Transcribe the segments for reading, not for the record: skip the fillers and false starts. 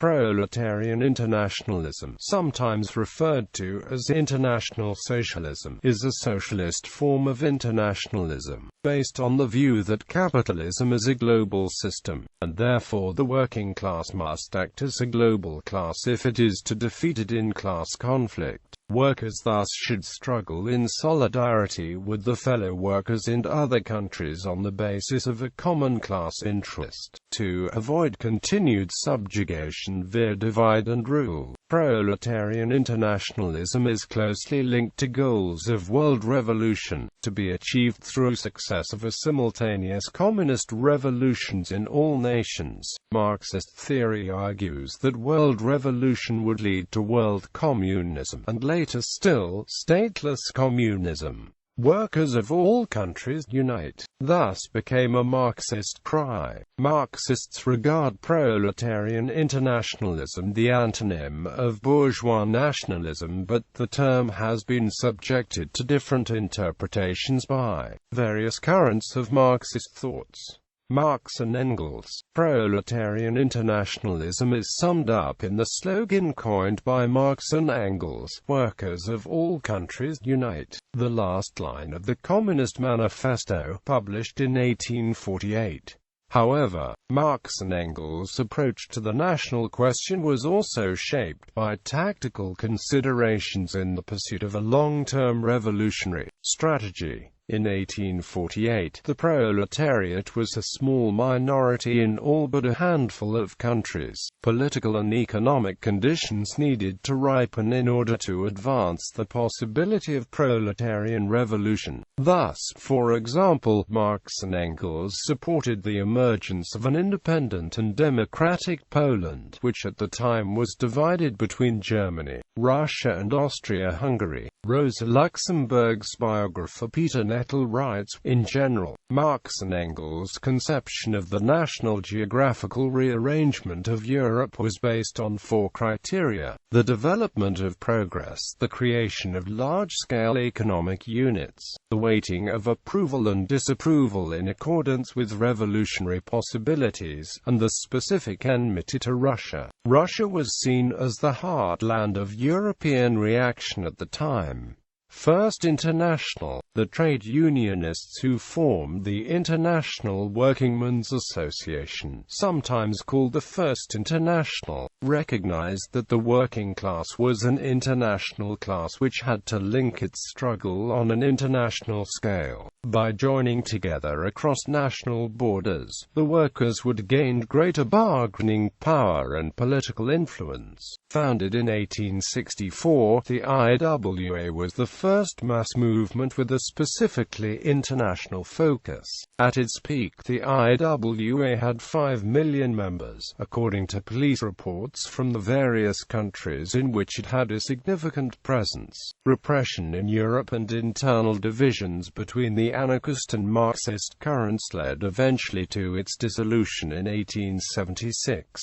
Proletarian internationalism, sometimes referred to as international socialism, is a socialist form of internationalism, based on the view that capitalism is a global system, and therefore the working class must act as a global class if it is to defeat it in class conflict. Workers thus should struggle in solidarity with the fellow workers in other countries on the basis of a common class interest, to avoid continued subjugation via divide and rule. Proletarian internationalism is closely linked to goals of world revolution, to be achieved through successive or simultaneous communist revolutions in all nations. Marxist theory argues that world revolution would lead to world communism, and later still, stateless communism. Workers of all countries unite, thus became a Marxist cry. Marxists regard proletarian internationalism the antonym of bourgeois nationalism, but the term has been subjected to different interpretations by various currents of Marxist thoughts. Marx and Engels. Proletarian internationalism is summed up in the slogan coined by Marx and Engels, "Workers of all countries unite," the last line of the Communist Manifesto, published in 1848. However, Marx and Engels' approach to the national question was also shaped by tactical considerations in the pursuit of a long-term revolutionary strategy. In 1848, the proletariat was a small minority in all but a handful of countries. Political and economic conditions needed to ripen in order to advance the possibility of proletarian revolution. Thus, for example, Marx and Engels supported the emergence of an independent and democratic Poland, which at the time was divided between Germany, Russia and Austria-Hungary. Rosa Luxemburg's biographer Peter Nettle writes, "In general, Marx and Engels' conception of the national geographical rearrangement of Europe was based on four criteria: the development of progress, the creation of large-scale economic units, the weighting of approval and disapproval in accordance with revolutionary possibilities, and the specific enmity to Russia." Russia was seen as the heartland of European reaction at the time. First International, the trade unionists who formed the International Workingmen's Association, sometimes called the First International, recognized that the working class was an international class which had to link its struggle on an international scale. By joining together across national borders, the workers would gain greater bargaining power and political influence. Founded in 1864, the IWA was the first mass movement with a specifically international focus. At its peak, the IWA had 5 million members, according to police reports from the various countries in which it had a significant presence. Repression in Europe and internal divisions between the anarchist and Marxist currents led eventually to its dissolution in 1876.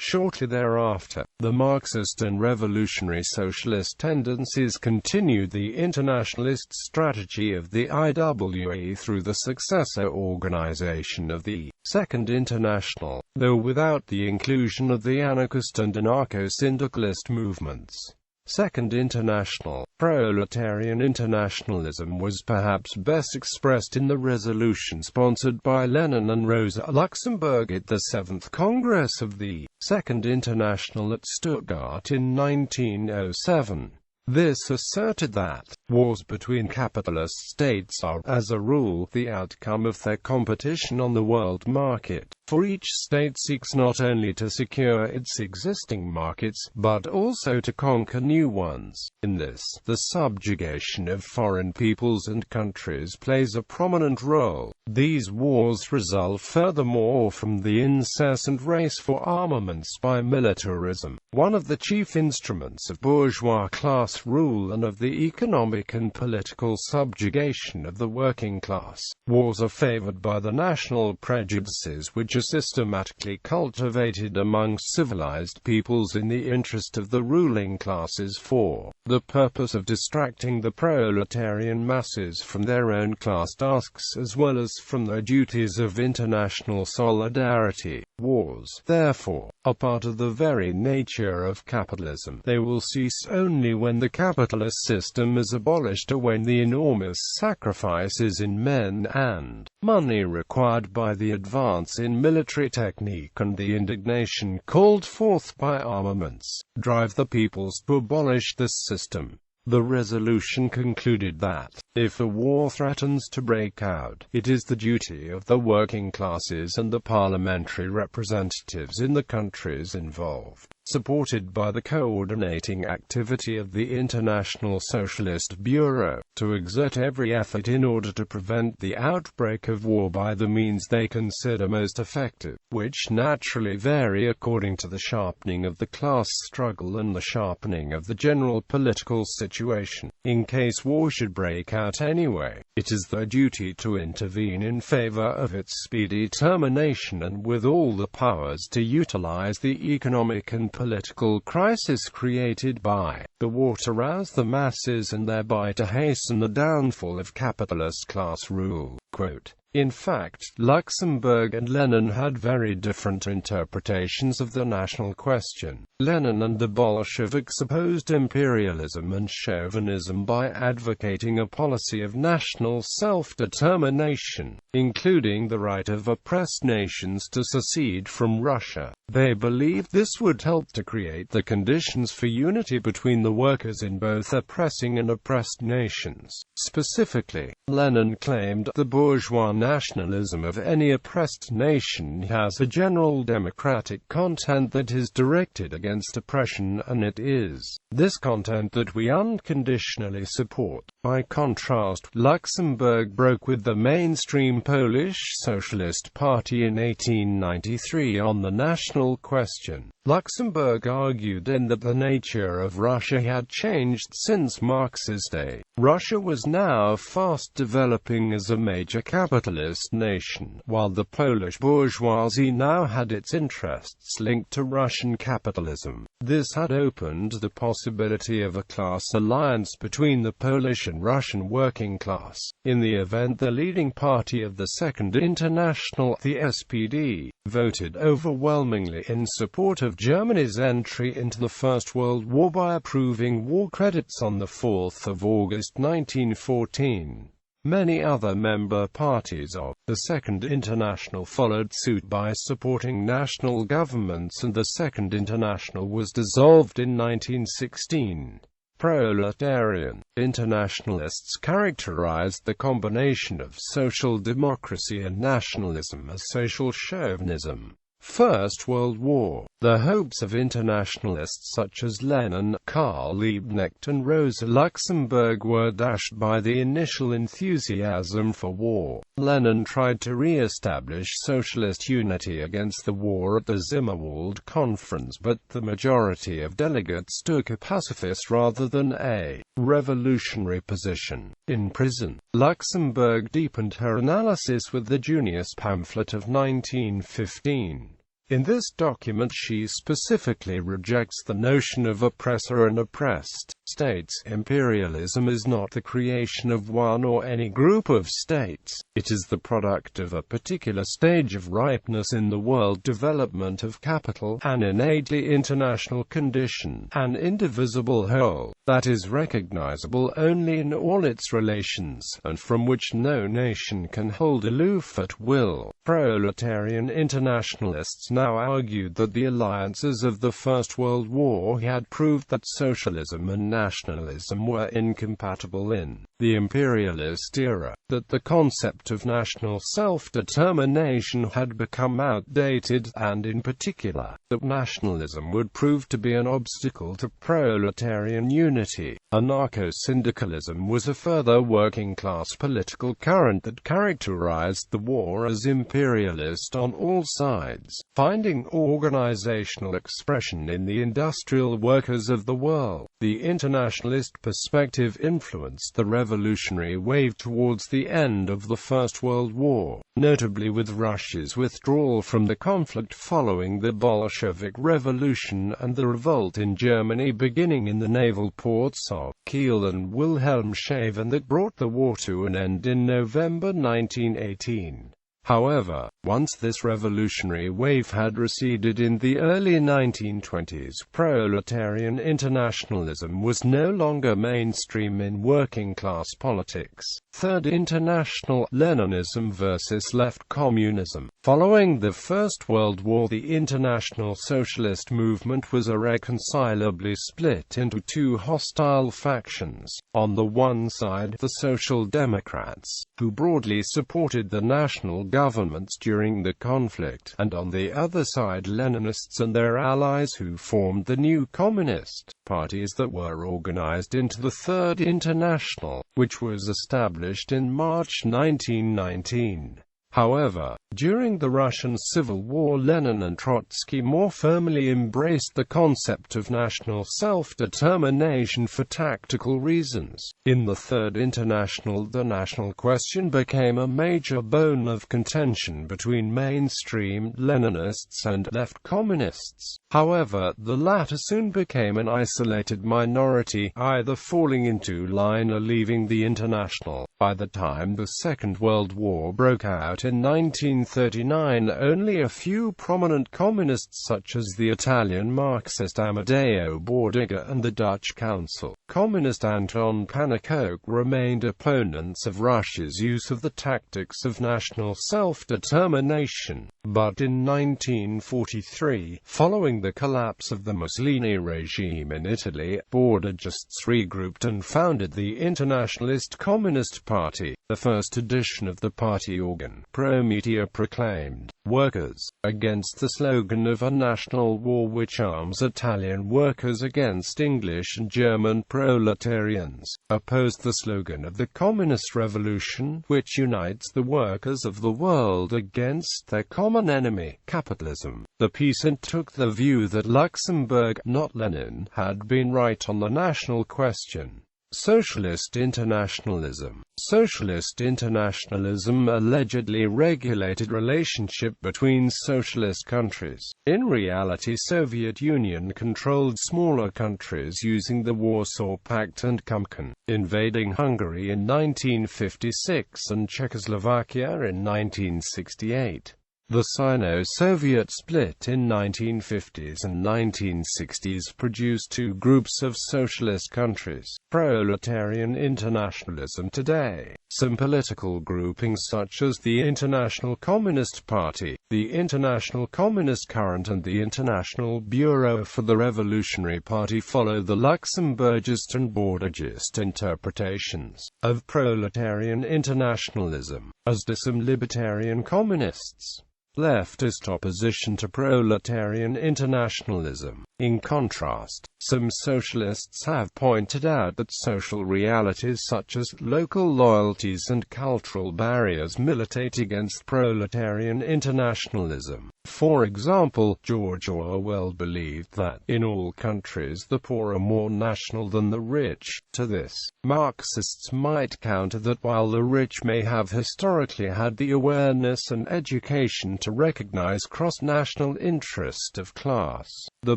Shortly thereafter, the Marxist and revolutionary socialist tendencies continued the internationalist strategy of the IWA through the successor organization of the Second International, though without the inclusion of the anarchist and anarcho-syndicalist movements. Second International, proletarian internationalism was perhaps best expressed in the resolution sponsored by Lenin and Rosa Luxemburg at the 7th Congress of the Second International at Stuttgart in 1907. This asserted that wars between capitalist states are, as a rule, the outcome of their competition on the world market, for each state seeks not only to secure its existing markets, but also to conquer new ones. In this, the subjugation of foreign peoples and countries plays a prominent role. These wars result furthermore from the incessant race for armaments by militarism, one of the chief instruments of bourgeois class rule and of the economic and political subjugation of the working class. Wars are favored by the national prejudices which are systematically cultivated among civilized peoples in the interest of the ruling classes for the purpose of distracting the proletarian masses from their own class tasks as well as from their duties of international solidarity. Wars, therefore, are part of the very nature of capitalism. They will cease only when the capitalist system is abolished, or when the enormous sacrifices in men and money required by the advance in military technique and the indignation called forth by armaments drive the peoples to abolish this system. The resolution concluded that, if a war threatens to break out, it is the duty of the working classes and the parliamentary representatives in the countries involved, supported by the coordinating activity of the International Socialist Bureau, to exert every effort in order to prevent the outbreak of war by the means they consider most effective, which naturally vary according to the sharpening of the class struggle and the sharpening of the general political situation. In case war should break out anyway, it is their duty to intervene in favor of its speedy termination, and with all the powers to utilize the economic and political crisis created by the war to rouse the masses and thereby to hasten the downfall of capitalist class rule. Quote, in fact, Luxemburg and Lenin had very different interpretations of the national question. Lenin and the Bolsheviks opposed imperialism and chauvinism by advocating a policy of national self-determination, including the right of oppressed nations to secede from Russia. They believed this would help to create the conditions for unity between the workers in both oppressing and oppressed nations. Specifically, Lenin claimed the bourgeois nationalism of any oppressed nation has a general democratic content that is directed against oppression, and it is this content that we unconditionally support. By contrast, Luxemburg broke with the mainstream Polish Socialist Party in 1893 on the national question. Luxemburg argued then that the nature of Russia had changed since Marx's day. Russia was now fast developing as a major capitalist nation, while the Polish bourgeoisie now had its interests linked to Russian capitalism. This had opened the possibility of a class alliance between the Polish and Russian working class. In the event, the leading party of the Second International, the SPD, voted overwhelmingly in support of Germany's entry into the First World War by approving war credits on 4 August 1914. Many other member parties of the Second International followed suit by supporting national governments, and the Second International was dissolved in 1916. Proletarian internationalists characterized the combination of social democracy and nationalism as social chauvinism. First World War. The hopes of internationalists such as Lenin, Karl Liebknecht and Rosa Luxemburg were dashed by the initial enthusiasm for war. Lenin tried to re-establish socialist unity against the war at the Zimmerwald Conference, but the majority of delegates took a pacifist rather than a revolutionary position. In prison, Luxemburg deepened her analysis with the Junius pamphlet of 1915. In this document she specifically rejects the notion of oppressor and oppressed states. Imperialism is not the creation of one or any group of states. It is the product of a particular stage of ripeness in the world development of capital, an innately international condition, an indivisible whole, that is recognizable only in all its relations, and from which no nation can hold aloof at will. Proletarian internationalists now argued that the alliances of the First World War had proved that socialism and nationalism were incompatible in the imperialist era, that the concept of national self-determination had become outdated, and in particular, that nationalism would prove to be an obstacle to proletarian unity. Anarcho-Syndicalism was a further working-class political current that characterized the war as imperialist on all sides, finding organizational expression in the industrial workers of the world. The internationalist perspective influenced the revolutionary wave towards the end of the First World War, notably with Russia's withdrawal from the conflict following the Bolshevik Revolution and the revolt in Germany beginning in the naval ports of Kiel and Wilhelmshaven that brought the war to an end in November 1918. However, once this revolutionary wave had receded in the early 1920s, proletarian internationalism was no longer mainstream in working-class politics. Third International, Leninism versus left communism. Following the First World War, the international socialist movement was irreconcilably split into two hostile factions. On the one side, the Social Democrats, who broadly supported the national governments during the conflict, and on the other side Leninists and their allies who formed the new communist parties that were organized into the Third International, which was established in March 1919. However, during the Russian Civil War, Lenin and Trotsky more firmly embraced the concept of national self-determination for tactical reasons. In the Third International, the national question became a major bone of contention between mainstream Leninists and left communists. However, the latter soon became an isolated minority, either falling into line or leaving the International. By the time the Second World War broke out in 1939, only a few prominent communists such as the Italian Marxist Amedeo Bordiga and the Dutch Council Communist Anton Pannekoek remained opponents of Russia's use of the tactics of national self-determination. But in 1943, following the collapse of the Mussolini regime in Italy, Bordigists regrouped and founded the Internationalist Communist Party. The first edition of the party organ, Prometea, proclaimed, "Workers," against the slogan of a national war which arms Italian workers against English and German proletarians, opposed the slogan of the Communist Revolution, which unites the workers of the world against their common enemy, capitalism. The peace took the view that Luxemburg, not Lenin, had been right on the national question. Socialist internationalism. Socialist internationalism allegedly regulated relationship between socialist countries. In reality, Soviet Union controlled smaller countries using the Warsaw Pact and Kumkan, invading Hungary in 1956 and Czechoslovakia in 1968. The Sino-Soviet split in 1950s and 1960s produced two groups of socialist countries. Proletarian internationalism today. Some political groupings such as the International Communist Party, the International Communist Current and the International Bureau for the Revolutionary Party follow the Luxemburgist and Bordigist interpretations of proletarian internationalism, as do some libertarian communists. Leftist opposition to proletarian internationalism. In contrast, some socialists have pointed out that social realities such as local loyalties and cultural barriers militate against proletarian internationalism. For example, George Orwell believed that, in all countries, the poor are more national than the rich. To this, Marxists might counter that while the rich may have historically had the awareness and education to recognize cross-national interest of class, the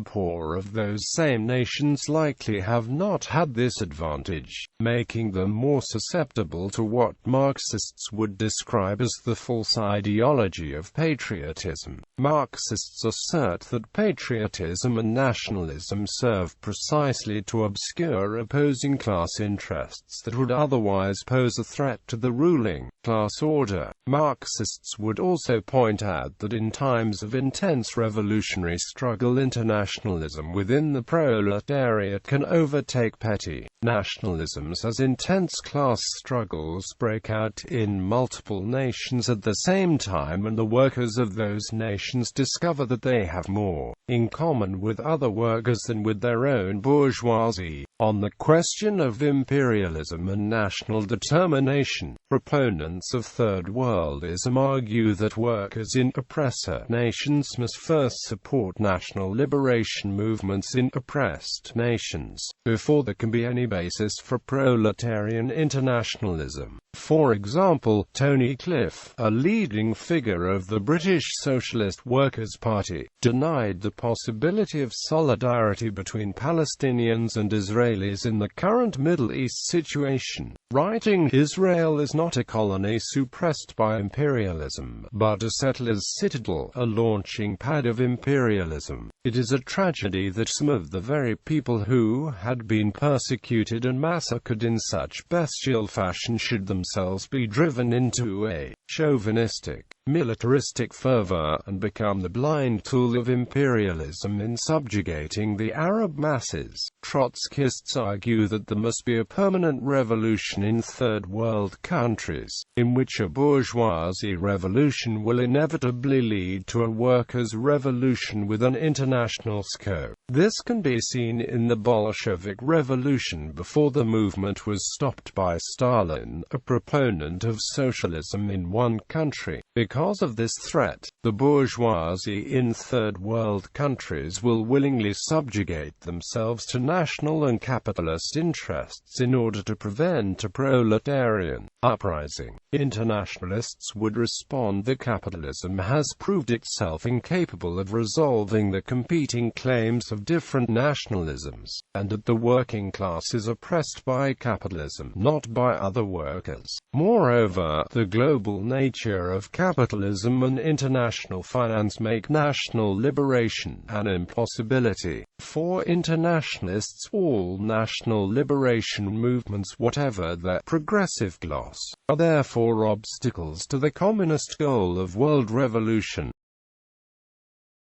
poor of those same nations likely have not had this advantage, making them more susceptible to what Marxists would describe as the false ideology of patriotism. Marxists assert that patriotism and nationalism serve precisely to obscure opposing class interests that would otherwise pose a threat to the ruling class order. Marxists would also point out that in times of intense revolutionary struggle, internationalism within the proletariat can overtake petty nationalisms as intense class struggles break out in multiple nations at the same time, and the workers of those nations discover that they have more in common with other workers than with their own bourgeoisie. On the question of imperialism and national determination, proponents of Third Worldism argue that workers in oppressor nations must first support national liberation movements in oppressed nations, before there can be any basis for proletarian internationalism. For example, Tony Cliff, a leading figure of the British Socialist Workers' Party, denied the possibility of solidarity between Palestinians and Israelis in the current Middle East situation, writing, "Israel is not a colony suppressed by imperialism, but a settler's citadel, a launching pad of imperialism. It is a tragedy that some of the very people who had been persecuted and massacred in such bestial fashion should themselves be driven into a chauvinistic, militaristic fervor, and become the blind tool of imperialism in subjugating the Arab masses." Trotskyists argue that there must be a permanent revolution in third world countries, in which a bourgeoisie revolution will inevitably lead to a workers' revolution with an international scope. This can be seen in the Bolshevik Revolution before the movement was stopped by Stalin, a proponent of socialism in one country. Because of this threat, the bourgeoisie in third world countries will willingly subjugate themselves to national and capitalist interests in order to prevent a proletarian uprising. Internationalists would respond that capitalism has proved itself incapable of resolving the competing claims of different nationalisms, and that the working class is oppressed by capitalism, not by other workers. Moreover, the global nature of capitalism and international finance make national liberation an impossibility. For internationalists, all national liberation movements, whatever their progressive gloss, are therefore obstacles to the communist goal of world revolution.